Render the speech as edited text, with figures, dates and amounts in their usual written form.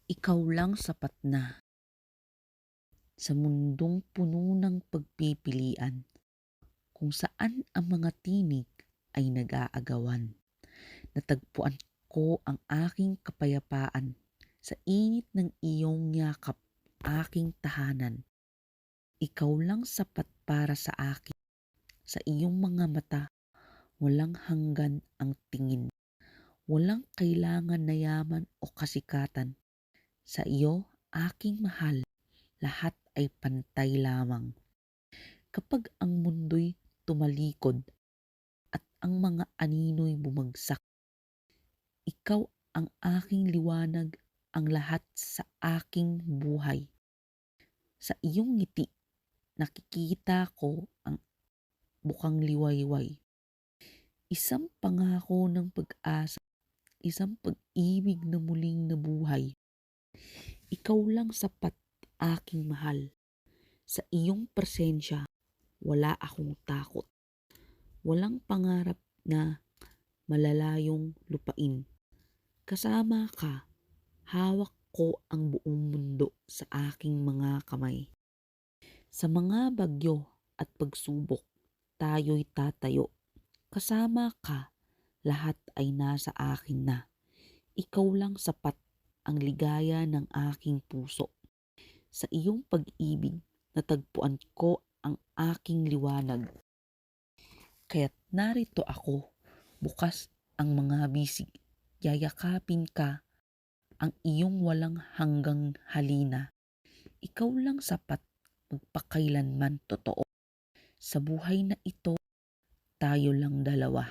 Ikaw lang sapat na sa mundong puno ng pagpipilian kung saan ang mga tinig ay nag-aagawan. Natagpuan ko ang aking kapayapaan sa init ng iyong yakap, aking tahanan. Ikaw lang sapat para sa akin. Sa iyong mga mata, walang hanggan ang tingin. Walang kailangan na yaman o kasikatan. Sa iyo, aking mahal, lahat ay pantay lamang. Kapag ang mundo'y tumalikod at ang mga anino'y bumagsak, ikaw ang aking liwanag, ang lahat sa aking buhay. Sa iyong ngiti, nakikita ko ang bukang liwayway. Isang pangako ng pag-asa, isang pag-ibig na muling nabuhay. Ikaw lang sapat, aking mahal. Sa iyong presensya, wala akong takot. Walang pangarap na malalayong lupain. Kasama ka, hawak ko ang buong mundo sa aking mga kamay. Sa mga bagyo at pagsubok, tayo'y tatayo. Kasama ka, lahat ay nasa akin na. Ikaw lang sapat, ang ligaya ng aking puso. Sa iyong pag-ibig, natagpuan ko ang aking liwanag. Kaya't narito ako, bukas ang mga bisig. Yayakapin ka, ang iyong walang hanggang halina. Ikaw lang sapat, magpakailanman totoo. Sa buhay na ito, tayo lang dalawa.